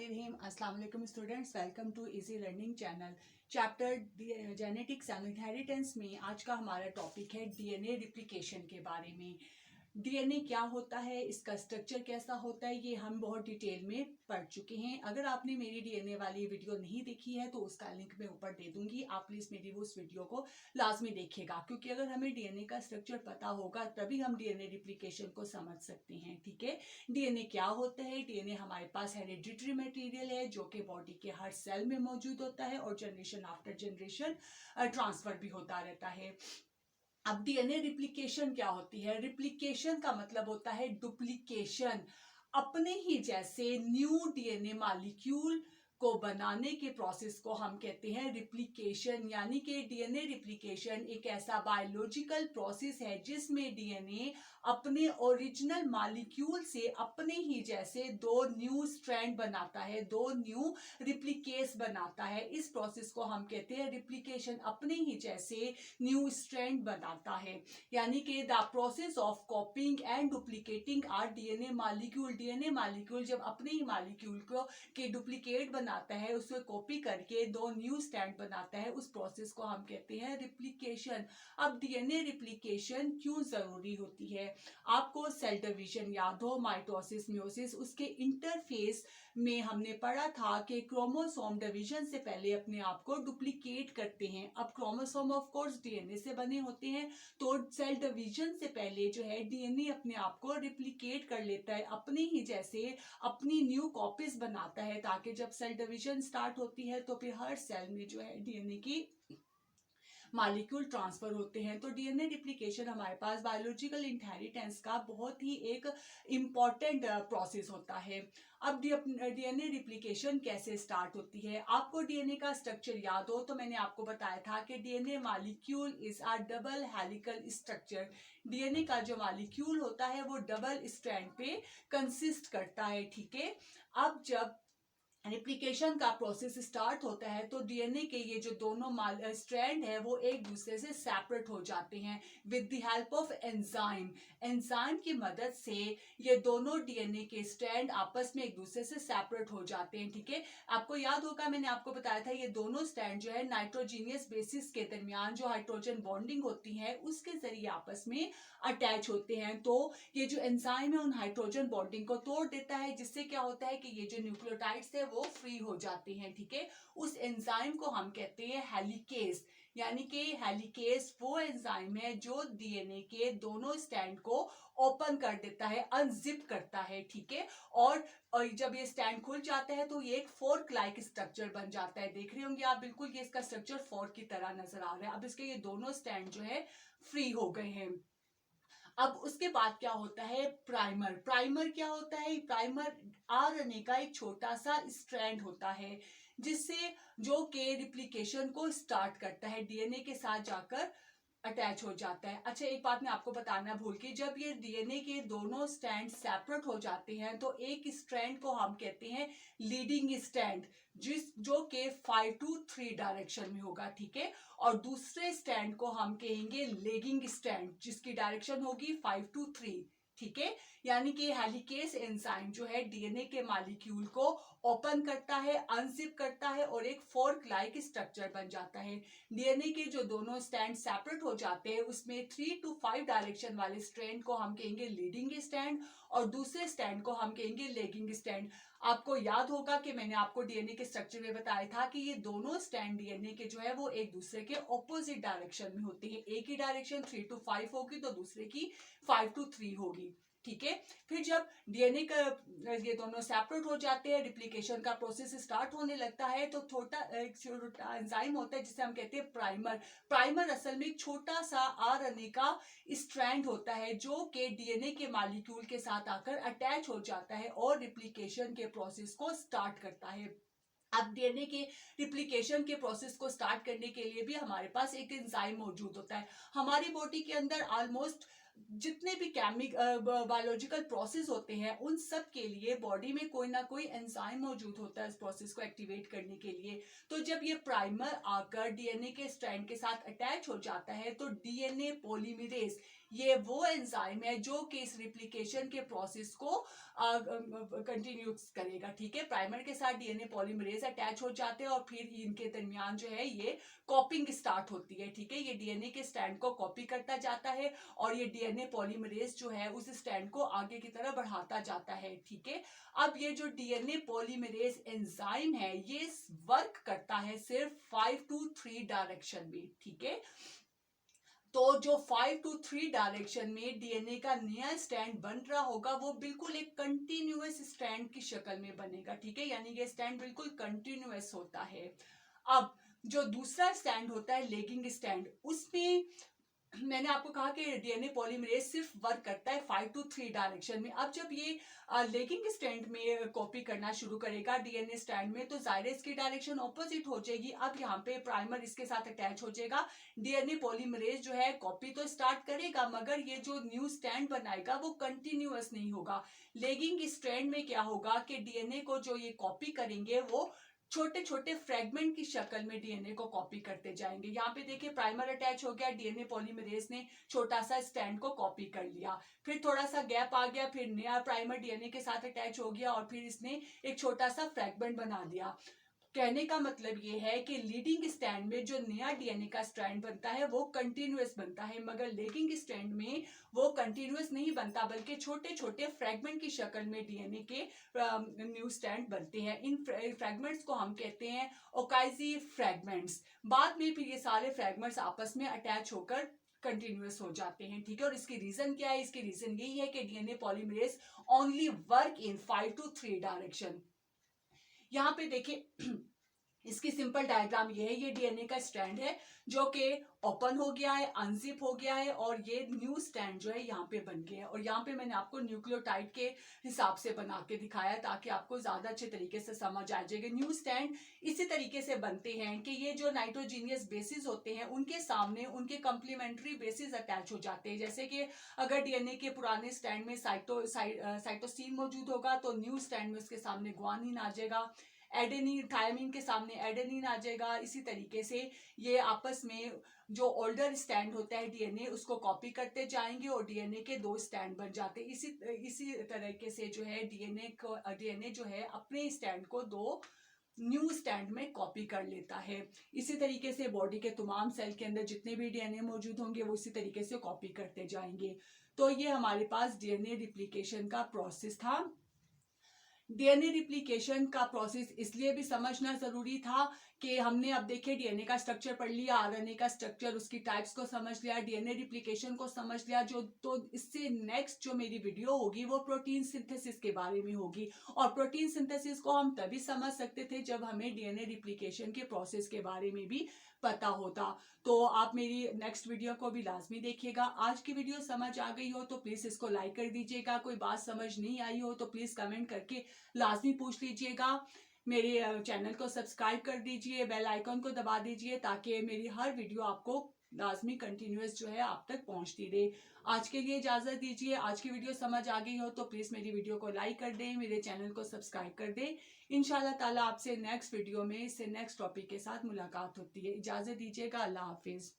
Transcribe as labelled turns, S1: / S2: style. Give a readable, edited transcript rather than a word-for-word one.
S1: बिस्मिल्लाहिर्रहमानिर्रहीम। अस्सलाम वालेकुम students, welcome to easy learning channel. Chapter genetics and inheritance में आज का हमारा टॉपिक है डीएनए रिप्लिकेशन के बारे में। डीएनए क्या होता है, इसका स्ट्रक्चर कैसा होता है, ये हम बहुत डिटेल में पढ़ चुके हैं। अगर आपने मेरी डीएनए वाली वीडियो नहीं देखी है तो उसका लिंक मैं ऊपर दे दूंगी, आप प्लीज मेरी उस वीडियो को लाजमी देखिएगा, क्योंकि अगर हमें डीएनए का स्ट्रक्चर पता होगा तभी हम डीएनए रिप्लिकेशन को समझ सकते हैं। ठीक है, डीएनए क्या होता है? डीएनए हमारे पास हेरिडिटरी मटेरियल है जो कि बॉडी के हर सेल में मौजूद होता है और जनरेशन आफ्टर जनरेशन ट्रांसफर भी होता रहता है। अब डीएनए रिप्लिकेशन क्या होती है? रिप्लिकेशन का मतलब होता है डुप्लीकेशन, अपने ही जैसे न्यू डीएनए मॉलिक्यूल को बनाने के प्रोसेस को हम कहते हैं रिप्लिकेशन। यानी कि डीएनए रिप्लिकेशन एक ऐसा बायोलॉजिकल प्रोसेस है जिसमें डीएनए अपने ओरिजिनल मॉलिक्यूल से अपने ही जैसे दो न्यू स्ट्रैंड बनाता है, दो न्यू रिप्लिकेस बनाता है। इस प्रोसेस को हम कहते हैं रिप्लिकेशन, अपने ही जैसे न्यू स्ट्रैंड बनाता है। यानी कि the process of coping and duplicating or DNA molecule. DNA molecule जब अपने ही मॉलिक्यूल को के डुप्लीकेट बनाता है, उसको कॉपी करके दो न्यू स्ट्रैंड बनाता है, उस प्रोसेस को हम कहते हैं रिप्लिकेशन। अब डीएनए रिप्लिकेशन क्यों जरूरी होती है? आपको सेल डिवीजन याद हो, माइटोसिस म्योसिस, उसके इंटरफेस में हमने पढ़ा था कि क्रोमोसोम डिवीजन से पहले अपने आप को डुप्लीकेट करते हैं। अब क्रोमोसोम ऑफ कोर्स डीएनए से बने होते हैं, तो सेल डिवीजन से पहले जो है डीएनए अपने आप को रिप्लिकेट कर लेता है, अपने ही जैसे अपनी न्यू कॉपीज बनाता है, ताकि जब सेल डिवीजन स्टार्ट होती है तो फिर हर सेल में जो है डीएनए की मॉलिक्यूल ट्रांसफर होते हैं। तो डीएनए रिप्लिकेशन हमारे पास बायोलॉजिकल इनहेरिटेंस का बहुत ही एक इम्पॉर्टेंट प्रोसेस होता है। अब डीएनए रिप्लिकेशन कैसे स्टार्ट होती है? आपको डीएनए का स्ट्रक्चर याद हो तो मैंने आपको बताया था कि DNA molecule is a double helical structure. DNA का जो मॉलिक्यूल होता है वो डबल स्ट्रैंड पे कंसिस्ट करता है। ठीक है, अब जब रिप्लिकेशन का प्रोसेस स्टार्ट होता है तो डीएनए के ये जो दोनों स्ट्रैंड है वो एक दूसरे से सेपरेट हो जाते हैं with the help of enzyme. Enzyme की मदद से ये दोनों डीएनए के स्ट्रैंड आपस में एक दूसरे से सेपरेट हो जाते हैं। ठीक है, आपको याद होगा मैंने आपको बताया था ये दोनों स्ट्रैंड जो है नाइट्रोजीनियस बेसिस के दरमियान जो हाइड्रोजन बॉन्डिंग होती है उसके जरिए आपस में अटैच होते हैं। तो ये जो एंजाइम है उन हाइड्रोजन बॉन्डिंग को तोड़ देता है, जिससे क्या होता है कि ये जो न्यूक्लियोटाइड्स है वो फ्री हो जाते हैं। ठीक है, उस एंजाइम को हम कहते हैं हेलिकेस। यानी कि हेलिकेस वो एंजाइम है जो डीएनए के दोनों स्टैंड को ओपन कर देता है, अनजिप करता है। ठीक है, और जब ये स्टैंड खुल जाता है तो ये एक फोर्क लाइक स्ट्रक्चर बन जाता है। देख रहे होंगे आप, बिल्कुल ये इसका स्ट्रक्चर फोर्क की तरह नजर आ रहा है। अब इसके ये दोनों स्टैंड जो है फ्री हो गए हैं। अब उसके बाद क्या होता है? प्राइमर। प्राइमर क्या होता है? प्राइमर आरएनए का एक छोटा सा स्ट्रैंड होता है जिससे जो के रिप्लिकेशन को स्टार्ट करता है, डीएनए के साथ जाकर अटैच हो जाता है। अच्छा, एक बात मैं आपको बताना भूल गई, जब ये डीएनए के दोनों स्ट्रैंड सेपरेट हो जाते हैं तो एक स्ट्रैंड को हम कहते हैं लीडिंग स्ट्रैंड, जो के 5 to 3 डायरेक्शन में होगा। ठीक है, और दूसरे स्ट्रैंड को हम कहेंगे लेगिंग स्ट्रैंड, जिसकी डायरेक्शन होगी 5 to 3। ठीक है, यानी कि हेलिकेस एंजाइम जो है डीएनए के मॉलिक्यूल को ओपन करता है, अनजिप करता है और एक फोर्क लाइक स्ट्रक्चर बन जाता है। डीएनए के जो दोनों स्ट्रैंड सेपरेट हो जाते हैं उसमें 3 to 5 डायरेक्शन वाले स्ट्रैंड को हम कहेंगे लीडिंग स्ट्रैंड और दूसरे स्ट्रैंड को हम कहेंगे लेगिंग स्ट्रैंड। आपको याद होगा कि मैंने आपको डीएनए के स्ट्रक्चर में बताया था कि ये दोनों स्ट्रैंड डीएनए के जो है वो एक दूसरे के ऑपोजिट डायरेक्शन में होते हैं। एक ही डायरेक्शन 3 to 5 होगी तो दूसरे की 5 to 3 होगी। ठीक है, फिर जब डीएनए का ये दोनों सेपरेट हो जाते हैं, रिप्लिकेशन का प्रोसेस स्टार्ट होने लगता है, तो एक छोटा एंजाइम होता है जिसे हम कहते हैं प्राइमर। प्राइमर असल में एक छोटा सा आरएनए का स्ट्रैंड होता है जो कि डीएनए के मॉलिक्यूल के साथ आकर अटैच हो जाता है और रिप्लिकेशन के प्रोसेस को स्टार्ट करता है। अब डीएनए के रिप्लिकेशन के प्रोसेस को स्टार्ट करने के लिए भी हमारे पास एक एंजाइम मौजूद होता है। हमारी बॉडी के अंदर ऑलमोस्ट जितने भी बायोलॉजिकल प्रोसेस होते हैं उन सब के लिए बॉडी में कोई ना कोई एंजाइम मौजूद होता है इस प्रोसेस को एक्टिवेट करने के लिए। तो जब ये प्राइमर आकर डीएनए के स्ट्रैंड के साथ अटैच हो जाता है तो डीएनए पॉलीमरेज ये वो एंजाइम है जो कि इस रिप्लिकेशन के प्रोसेस को कंटिन्यू करेगा। ठीक है, प्राइमर के साथ डीएनए पॉलीमरेज अटैच हो जाते हैं और फिर इनके दरमियान जो है ये कॉपिंग स्टार्ट होती है। ठीक है, ये डीएनए के स्ट्रैंड को कॉपी करता जाता है और ये डीएनए पॉलीमरेज जो है उस स्ट्रैंड को आगे की तरफ बढ़ाता जाता है। ठीक है, अब ये जो डीएनए पॉलीमरेज एंजाइम है ये वर्क करता है सिर्फ 5 to 3 डायरेक्शन में। ठीक है, तो जो 5 to 3 डायरेक्शन में डीएनए का नया स्टैंड बन रहा होगा वो बिल्कुल एक कंटिन्यूअस स्टैंड की शक्ल में बनेगा। ठीक है, यानी ये स्टैंड बिल्कुल कंटिन्यूअस होता है। अब जो दूसरा स्टैंड होता है लेगिंग स्टैंड, उसमें मैंने आपको कहा कि डीएनए पॉलीमरेज सिर्फ वर्क करता है 5 to 3 डायरेक्शन में। अब जब ये लेगिंग स्ट्रैंड में कॉपी करना शुरू करेगा डीएनए स्ट्रैंड में, तो जाहिर है इसकी डायरेक्शन ऑपोजिट हो जाएगी। अब यहाँ पे प्राइमर इसके साथ अटैच हो जाएगा। डीएनए पॉलीमरेज जो है कॉपी तो स्टार्ट करेगा मगर ये जो न्यू स्ट्रैंड बनाएगा वो कंटिन्यूअस नहीं होगा। लेगिंग स्ट्रैंड में क्या होगा कि डीएनए को जो ये कॉपी करेंगे वो छोटे छोटे फ्रेगमेंट की शक्ल में डीएनए को कॉपी करते जाएंगे। यहाँ पे देखिए प्राइमर अटैच हो गया, डीएनए पॉलीमरेज ने छोटा सा स्टैंड को कॉपी कर लिया, फिर थोड़ा सा गैप आ गया, फिर नया प्राइमर डीएनए के साथ अटैच हो गया और फिर इसने एक छोटा सा फ्रेगमेंट बना दिया। कहने का मतलब ये है कि लीडिंग स्ट्रैंड में जो नया डीएनए का स्ट्रैंड बनता है वो कंटिन्यूअस बनता है, मगर लेगिंग स्ट्रैंड में वो कंटिन्यूअस नहीं बनता बल्कि छोटे छोटे फ्रेगमेंट की शक्ल में डीएनए के न्यू स्ट्रैंड बनते हैं। इन फ्रेगमेंट्स को हम कहते हैं ओकाइजी फ्रेगमेंट्स। बाद में फिर ये सारे फ्रेगमेंट्स आपस में अटैच होकर कंटिन्यूअस हो जाते हैं। ठीक है, और इसकी रीजन क्या है? इसकी रीजन यही है कि DNA polymerase only work in 5 to 3 direction. यहाँ पे देखिए इसकी सिंपल डायग्राम ये है, ये डीएनए का स्ट्रैंड है जो कि ओपन हो गया है, अनजिप हो गया है और ये न्यू स्ट्रैंड जो है यहाँ पे बन गया है। और यहाँ पे मैंने आपको न्यूक्लियोटाइड के हिसाब से बना के दिखाया ताकि आपको ज्यादा अच्छे तरीके से समझ आ जाएगा। न्यू स्ट्रैंड इसी तरीके से बनते हैं कि ये जो नाइट्रोजीनियस बेसिस होते हैं उनके सामने उनके कम्प्लीमेंट्री बेसिस अटैच हो जाते हैं। जैसे कि अगर डीएनए के पुराने स्ट्रैंड में साइटोसिन मौजूद होगा तो न्यू स्ट्रैंड में उसके सामने ग्वानिन आ जाएगा, एडेनिन थायमिन के सामने एडेनिन आ जाएगा। इसी तरीके से ये आपस में जो ओल्डर स्टैंड होता है डीएनए उसको कॉपी करते जाएंगे और डीएनए के दो स्टैंड बन जाते हैं। इसी तरीके से जो है डीएनए जो है अपने स्टैंड को दो न्यू स्टैंड में कॉपी कर लेता है। इसी तरीके से बॉडी के तमाम सेल के अंदर जितने भी डीएनए मौजूद होंगे वो इसी तरीके से कॉपी करते जाएंगे। तो ये हमारे पास डीएनए रिप्लिकेशन का प्रोसेस था। डीएनए रिप्लिकेशन का प्रोसेस इसलिए भी समझना जरूरी था कि हमने अब देखे डीएनए का स्ट्रक्चर पढ़ लिया, आरएनए का स्ट्रक्चर, उसकी टाइप्स को समझ लिया, डीएनए रिप्लिकेशन को समझ लिया। जो तो इससे नेक्स्ट जो मेरी वीडियो होगी वो प्रोटीन सिंथेसिस के बारे में होगी और प्रोटीन सिंथेसिस को हम तभी समझ सकते थे जब हमें डीएनए रिप्लिकेशन के प्रोसेस के बारे में भी पता होता। तो आप मेरी नेक्स्ट वीडियो को भी लाजमी देखिएगा। आज की वीडियो समझ आ गई हो तो प्लीज इसको लाइक कर दीजिएगा। कोई बात समझ नहीं आई हो तो प्लीज कमेंट करके लाजमी पूछ लीजिएगा। मेरे चैनल को सब्सक्राइब कर दीजिए, बेल आइकॉन को दबा दीजिए ताकि मेरी हर वीडियो आपको लाजमी कंटिन्यूअस जो है आप तक पहुंचती रहे। आज के लिए इजाजत दीजिए। आज की वीडियो समझ आ गई हो तो प्लीज मेरी वीडियो को लाइक कर दें, मेरे चैनल को सब्सक्राइब कर दें। इंशाल्लाह ताला आपसे नेक्स्ट वीडियो में इससे नेक्स्ट टॉपिक के साथ मुलाकात होती है। इजाजत दीजिएगा। अल्लाह हाफिज।